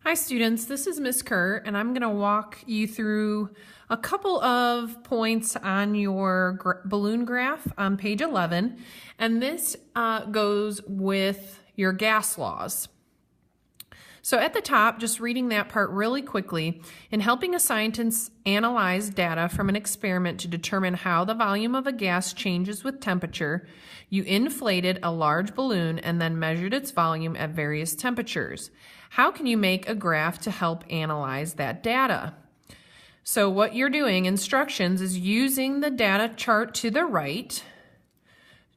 Hi students, this is Ms. Kerr and I'm going to walk you through a couple of points on your balloon graph on page 11, and this goes with your gas laws. So at the top, just reading that part really quickly, in helping a scientist analyze data from an experiment to determine how the volume of a gas changes with temperature, you inflated a large balloon and then measured its volume at various temperatures. How can you make a graph to help analyze that data? So what you're doing, instructions, is using the data chart to the right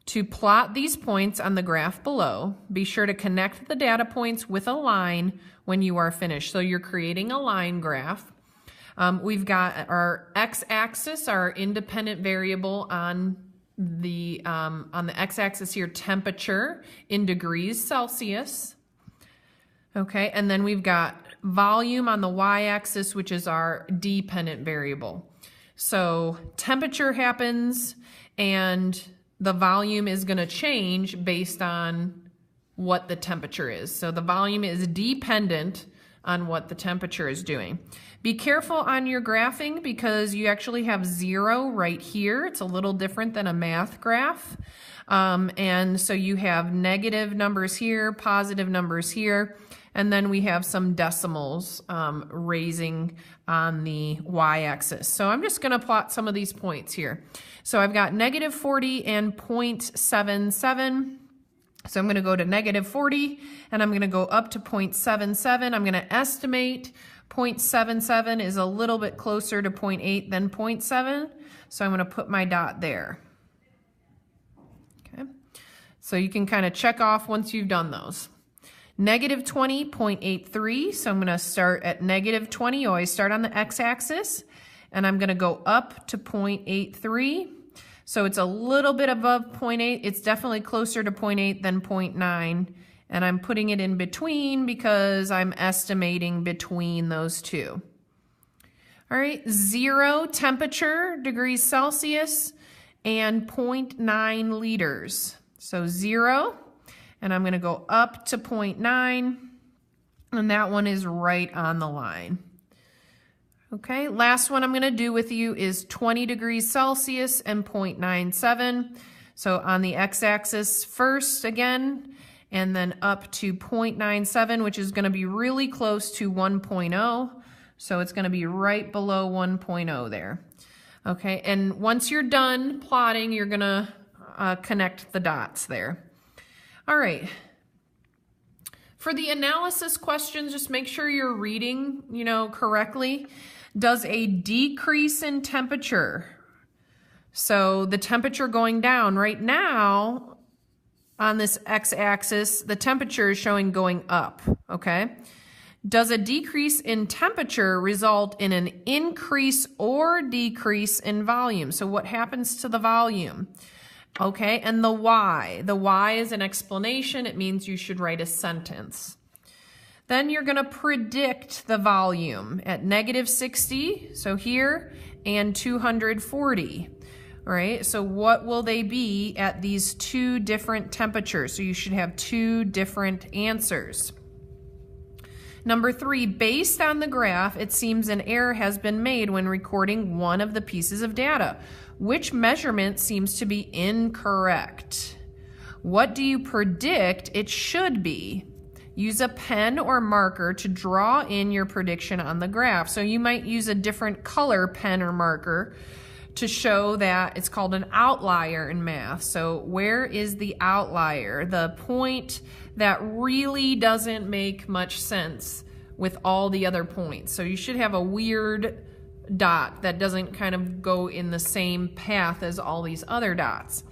to plot these points on the graph below. Be sure to connect the data points with a line when you are finished. So you're creating a line graph. We've got our x-axis, our independent variable on the x-axis here, temperature in degrees Celsius. Okay, and then we've got volume on the y-axis, which is our dependent variable. So temperature happens and the volume is going to change based on what the temperature is. So the volume is dependent on what the temperature is doing. Be careful on your graphing because you actually have 0 right here. It's a little different than a math graph. And so you have negative numbers here, positive numbers here, and then we have some decimals raising on the y-axis. So I'm just going to plot some of these points here. So I've got negative 40 and 0.77. So I'm going to go to negative 40 and I'm going to go up to 0.77. I'm going to estimate 0.77 is a little bit closer to 0.8 than 0.7. So I'm going to put my dot there. Okay. So you can kind of check off once you've done those. Negative 20, 0.83. So I'm going to start at negative 20. You always start on the x-axis. And I'm going to go up to 0.83. So it's a little bit above 0.8. It's definitely closer to 0.8 than 0.9. And I'm putting it in between because I'm estimating between those two. All right, 0 temperature, degrees Celsius, and 0.9 liters. So 0, and I'm going to go up to 0.9, and that one is right on the line. Okay, last one I'm going to do with you is 20 degrees Celsius and 0.97. So on the x-axis first again, and then up to 0.97, which is going to be really close to 1.0. So it's going to be right below 1.0 there. Okay, and once you're done plotting, you're going to connect the dots there. All right. For the analysis questions, just make sure you're reading, correctly. Does a decrease in temperature, so the temperature going down right now on this x-axis, the temperature is showing going up, okay? Does a decrease in temperature result in an increase or decrease in volume? So what happens to the volume? Okay, and the why. The why is an explanation. It means you should write a sentence. Then you're going to predict the volume at negative 60, so here, and 240. All right, so what will they be at these two different temperatures? So you should have two different answers. Number 3, based on the graph, it seems an error has been made when recording one of the pieces of data. Which measurement seems to be incorrect? What do you predict it should be? Use a pen or marker to draw in your prediction on the graph. So you might use a different color pen or marker to show that it's called an outlier in math. So where is the outlier? The point that really doesn't make much sense with all the other points. So you should have a weird dot that doesn't kind of go in the same path as all these other dots.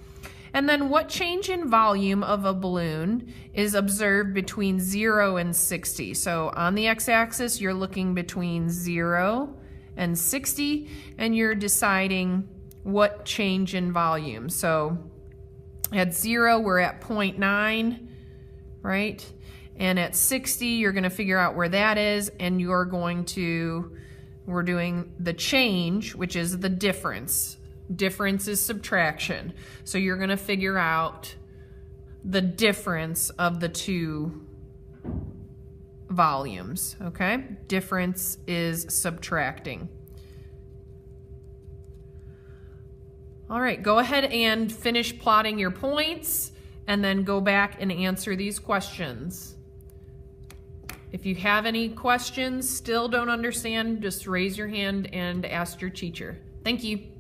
And then what change in volume of a balloon is observed between 0 and 60? So on the x-axis, you're looking between 0 and 60, and you're deciding what change in volume. So at 0, we're at 0.9, right? And at 60, you're going to figure out where that is, and we're doing the change, which is the difference. Difference is subtraction. So you're going to figure out the difference of the two volumes, okay? Difference is subtracting. All right, go ahead and finish plotting your points and then go back and answer these questions. If you have any questions, still don't understand, just raise your hand and ask your teacher. Thank you.